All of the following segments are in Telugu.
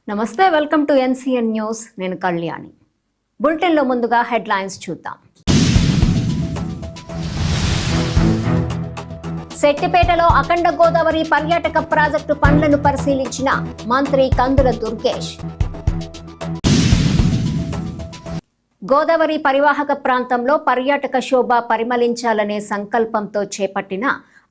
నమస్తే, వెల్కమ్ టు ఎన్సీఎన్ న్యూస్. నేను కళ్యాణి. బులెటిన్లో ముందుగా హెడ్లైన్స్ చూద్దాం. శెట్టిపేటలో అఖండ గోదావరి పర్యాటక ప్రాజెక్టు పనులను పరిశీలించిన మంత్రి కందుల దుర్గేష్. గోదావరి పరివాహక ప్రాంతంలో పర్యాటక శోభ పరిమళించాలనే సంకల్పంతో చేపట్టిన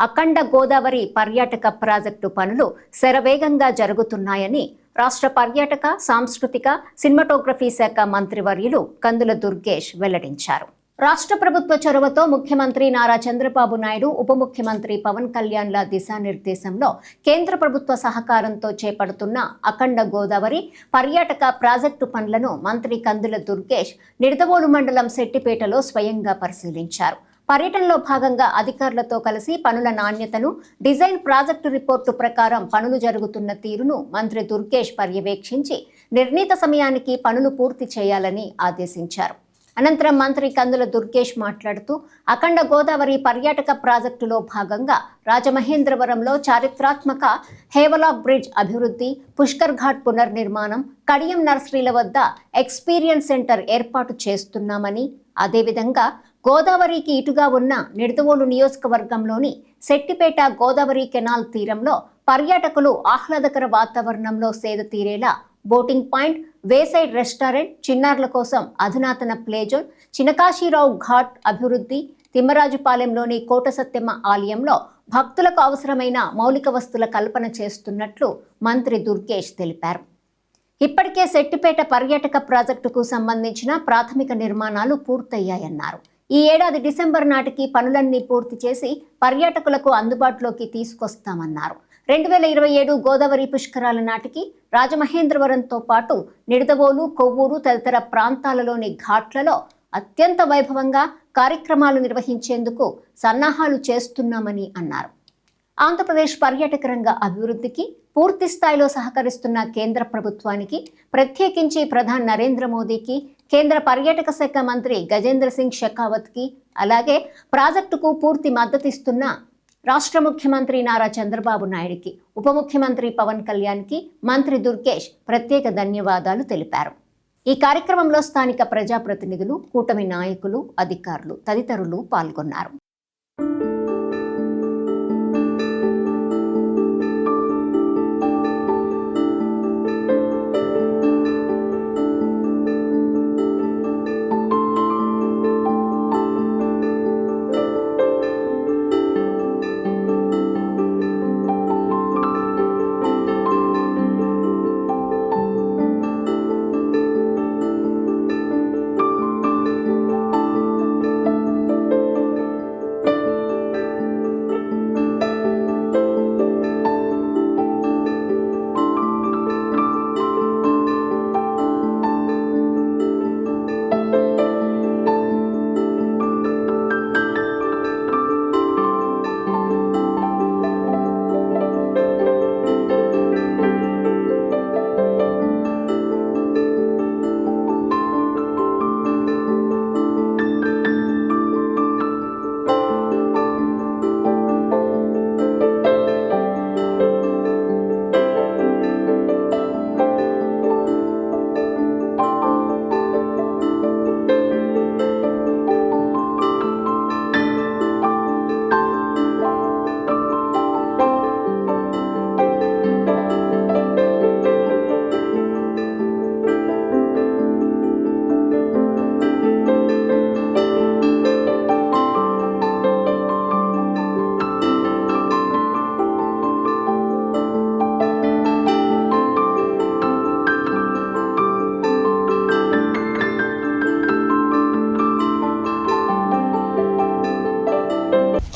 అఖండ గోదావరి పర్యాటక ప్రాజెక్టు పనులు శరవేగంగా జరుగుతున్నాయని రాష్ట్ర పర్యాటక, సాంస్కృతిక, సినిమాటోగ్రఫీ శాఖ మంత్రివర్యులు కందుల దుర్గేష్ వెల్లడించారు. రాష్ట్ర ప్రభుత్వ చొరవతో ముఖ్యమంత్రి నారా చంద్రబాబు నాయుడు, ఉప ముఖ్యమంత్రి పవన్ కళ్యాణ్ల దిశానిర్దేశంలో కేంద్ర ప్రభుత్వ సహకారంతో చేపడుతున్న అఖండ గోదావరి పర్యాటక ప్రాజెక్టు పనులను మంత్రి కందుల దుర్గేష్ నిడదవోలు మండలం శెట్టిపేటలో స్వయంగా పరిశీలించారు. పర్యటనలో భాగంగా అధికారులతో కలిసి పనుల నాణ్యతను, డిజైన్, ప్రాజెక్టు రిపోర్టు ప్రకారం పనులు జరుగుతున్న తీరును మంత్రి దుర్గేష్ పర్యవేక్షించి నిర్ణీత సమయానికి పనులు పూర్తి చేయాలని ఆదేశించారు. అనంతరం మంత్రి కందుల దుర్గేష్ మాట్లాడుతూ అఖండ గోదావరి పర్యాటక ప్రాజెక్టులో భాగంగా రాజమహేంద్రవరంలో చారిత్రాత్మక హేవలాక్ బ్రిడ్జ్ అభివృద్ధి, పుష్కర్ ఘాట్ పునర్నిర్మాణం, కడియం నర్సరీల వద్ద ఎక్స్పీరియన్స్ సెంటర్ ఏర్పాటు చేస్తున్నామని, అదేవిధంగా గోదావరికి ఇటుగా ఉన్న నిడదవోలు నియోజకవర్గంలోని శెట్టిపేట గోదావరి కెనాల్ తీరంలో పర్యాటకులు ఆహ్లాదకర వాతావరణంలో సేద తీరేలా బోటింగ్ పాయింట్, వేసైడ్ రెస్టారెంట్, చిన్నారుల కోసం అధునాతన ప్లేజోన్, చినకాశీరావు ఘాట్ అభివృద్ధి, తిమ్మరాజుపాలెంలోని కోట సత్యమ్మ ఆలయంలో భక్తులకు అవసరమైన మౌలిక వస్తువుల కల్పన చేస్తున్నట్లు మంత్రి దుర్గేష్ తెలిపారు. ఇప్పటికే శెట్టిపేట పర్యాటక ప్రాజెక్టుకు సంబంధించిన ప్రాథమిక నిర్మాణాలు పూర్తయ్యాయన్నారు. ఈ ఏడాది డిసెంబర్ నాటికి పనులన్నీ పూర్తి చేసి పర్యాటకులకు అందుబాటులోకి తీసుకొస్తామన్నారు. 2027 గోదావరి పుష్కరాల నాటికి రాజమహేంద్రవరంతో పాటు నిడదవోలు, కొవ్వూరు తదితర ప్రాంతాలలోని ఘాట్లలో అత్యంత వైభవంగా కార్యక్రమాలు నిర్వహించేందుకు సన్నాహాలు చేస్తున్నామని అన్నారు. ఆంధ్రప్రదేశ్ పర్యాటక రంగ అభివృద్ధికి పూర్తి స్థాయిలో సహకరిస్తున్న కేంద్ర ప్రభుత్వానికి, ప్రత్యేకించి ప్రధాని నరేంద్ర మోదీకి, కేంద్ర పర్యాటక శాఖ మంత్రి గజేంద్ర సింగ్ షెకావత్కి, అలాగే ప్రాజెక్టుకు పూర్తి మద్దతిస్తున్న రాష్ట్ర ముఖ్యమంత్రి నారా చంద్రబాబు నాయుడికి, ఉప ముఖ్యమంత్రి పవన్ కళ్యాణ్కి మంత్రి దుర్గేష్ ప్రత్యేక ధన్యవాదాలు తెలిపారు. ఈ కార్యక్రమంలో స్థానిక ప్రజాప్రతినిధులు, కూటమి నాయకులు, అధికారులు తదితరులు పాల్గొన్నారు.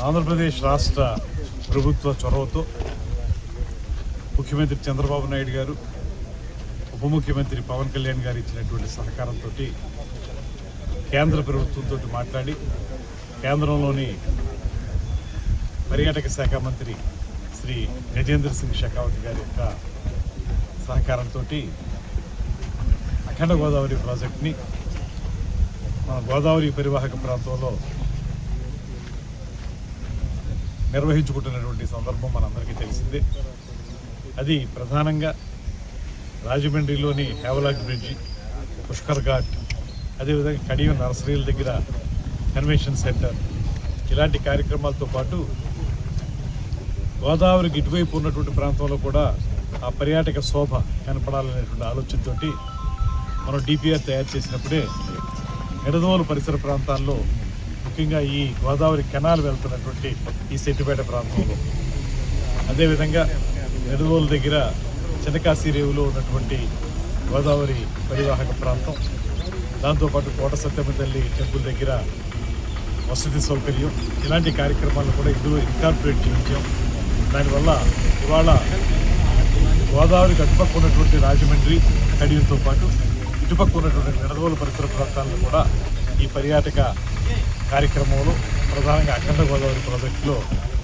ఆంధ్రప్రదేశ్ రాష్ట్ర ప్రభుత్వ చొరవతో ముఖ్యమంత్రి చంద్రబాబు నాయుడు గారు, ఉప ముఖ్యమంత్రి పవన్ కళ్యాణ్ గారు ఇచ్చినటువంటి సహకారంతో కేంద్ర ప్రభుత్వంతో మాట్లాడి కేంద్రంలోని పర్యాటక శాఖ మంత్రి శ్రీ గజేంద్ర సింగ్ షెకావత్ గారి యొక్క సహకారంతో అఖండ గోదావరి ప్రాజెక్ట్ని మన గోదావరి పరివాహక ప్రాంతంలో నిర్వహించుకుంటున్నటువంటి సందర్భం మనందరికీ తెలిసిందే. అది ప్రధానంగా రాజమండ్రిలోని హేవలాక్ బ్రిడ్జి, పుష్కర్ ఘాట్, అదేవిధంగా కడియం నర్సరీల దగ్గర కన్వెన్షన్ సెంటర్, ఇలాంటి కార్యక్రమాలతో పాటు గోదావరికి ఇటువైపు ఉన్నటువంటి ప్రాంతంలో కూడా ఆ పర్యాటక శోభ కనపడాలనేటువంటి ఆలోచనతోటి మనం డిపిఆర్ తయారు చేసినప్పుడే నిడదవోలు పరిసర ప్రాంతాల్లో, ముఖ్యంగా ఈ గోదావరి కెనాల్ వెళ్తున్నటువంటి ఈ సెట్టిపేట ప్రాంతంలో, అదేవిధంగా నిడదవోలు దగ్గర చిన్నకాశీ రేవులో ఉన్నటువంటి గోదావరి పరివాహక ప్రాంతం, దాంతోపాటు కోట సత్యమ్మ తల్లి టెంపుల్ దగ్గర వసతి సౌకర్యం, ఇలాంటి కార్యక్రమాలను కూడా ఇందులో ఇన్కార్పొరేట్ చేయించాం. దానివల్ల ఇవాళ గోదావరికి అటుపక్క ఉన్నటువంటి రాజమండ్రి కడియంతో పాటు ఇటుపక్క ఉన్నటువంటి నిడదవోలు పరిసర ప్రాంతాలను కూడా ఈ పర్యాటక కార్యక్రమంలో ప్రధానంగా అఖండ గోదావరి ప్రాజెక్టులో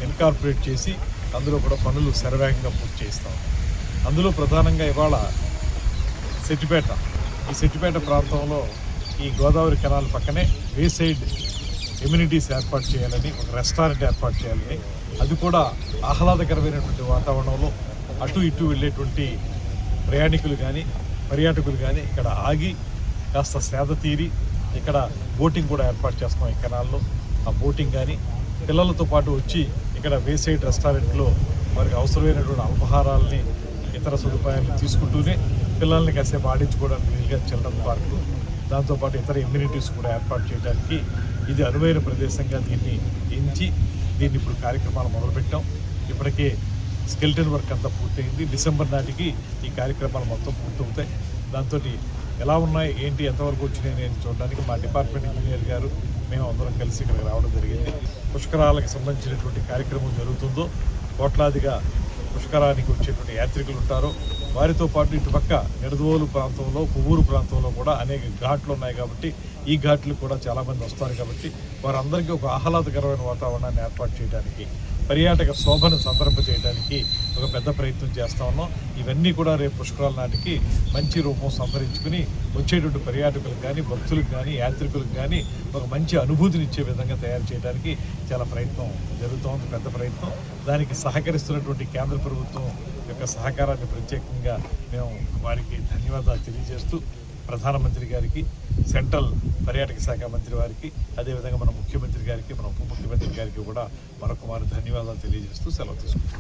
ఇన్కార్పొరేట్ చేసి అందులో కూడా పనులు శరవేగంగా పూర్తి చేస్తాం. అందులో ప్రధానంగా ఇవాళ సెట్టిపేట, ఈ సెట్టిపేట ప్రాంతంలో ఈ గోదావరి కెనాల్ పక్కనే వేసైడ్ ఎమ్యూనిటీస్ ఏర్పాటు చేయాలని, ఒక రెస్టారెంట్ ఏర్పాటు చేయాలని, అది కూడా ఆహ్లాదకరమైనటువంటి వాతావరణంలో అటు ఇటు వెళ్ళేటువంటి ప్రయాణికులు కానీ పర్యాటకులు కానీ ఇక్కడ ఆగి కాస్త సేద తీరి ఇక్కడ బోటింగ్ కూడా ఏర్పాటు చేస్తాం. ఈ కెనాల్లో ఆ బోటింగ్ కానీ పిల్లలతో పాటు వచ్చి ఇక్కడ వేసైడ్ రెస్టారెంట్లో వారికి అవసరమైనటువంటి అల్పాహారాలని, ఇతర సదుపాయాలను తీసుకుంటూనే పిల్లల్ని కాసేపు ఆడించుకోవడానికి వీలుగా చిల్డ్రన్ పార్కులు, దాంతోపాటు ఇతర ఎమ్యూనిటీస్ కూడా ఏర్పాటు చేయడానికి ఇది అనువైన ప్రదేశంగా దీన్ని ఎంచి దీన్ని ఇప్పుడు కార్యక్రమాలు మొదలుపెట్టాం. ఇప్పటికే స్కెల్టన్ వర్క్ అంతా పూర్తయింది. డిసెంబర్ నాటికి ఈ కార్యక్రమాలు మొత్తం పూర్తవుతాయి. దాంతో ఎలా ఉన్నాయి, ఏంటి, ఎంతవరకు వచ్చినాయి నేను చూడడానికి మా డిపార్ట్మెంట్ ఇంజనీర్ గారు మేము అందరం కలిసి ఇక్కడికి రావడం జరిగింది. పుష్కరాలకు సంబంధించినటువంటి కార్యక్రమం జరుగుతుందో, కోట్లాదిగా పుష్కరానికి వచ్చేటువంటి యాత్రికులు ఉంటారో వారితో పాటు ఇటుపక్క నిడదవోలు ప్రాంతంలో, కొవ్వూరు ప్రాంతంలో కూడా అనేక ఘాట్లు ఉన్నాయి కాబట్టి ఈ ఘాట్లు కూడా చాలామంది వస్తారు కాబట్టి వారందరికీ ఒక ఆహ్లాదకరమైన వాతావరణాన్ని ఏర్పాటు చేయడానికి, పర్యాటక శోభను సందర్భ చేయడానికి ఒక పెద్ద ప్రయత్నం చేస్తూ ఉన్నాం. ఇవన్నీ కూడా రేపు పుష్కరాల నాటికి మంచి రూపం సంతరించుకుని వచ్చేటువంటి పర్యాటకులకు కానీ, భక్తులకు కానీ, యాత్రికులకు కానీ ఒక మంచి అనుభూతిని ఇచ్చే విధంగా తయారు చేయడానికి చాలా ప్రయత్నం జరుగుతోంది, పెద్ద ప్రయత్నం. దానికి సహకరిస్తున్నటువంటి కేంద్ర ప్రభుత్వం యొక్క సహకారాన్ని ప్రత్యేకంగా మేము వారికి ధన్యవాదాలు తెలియజేస్తూ ప్రధానమంత్రి గారికి, సెంట్రల్ పర్యాటక శాఖ మంత్రి వారికి, అదేవిధంగా మన ముఖ్యమంత్రి గారికి, మన ఉప ముఖ్యమంత్రి గారికి కూడా మరొక ధన్యవాదాలు తెలియజేస్తూ సెలవు తీసుకుంటాం.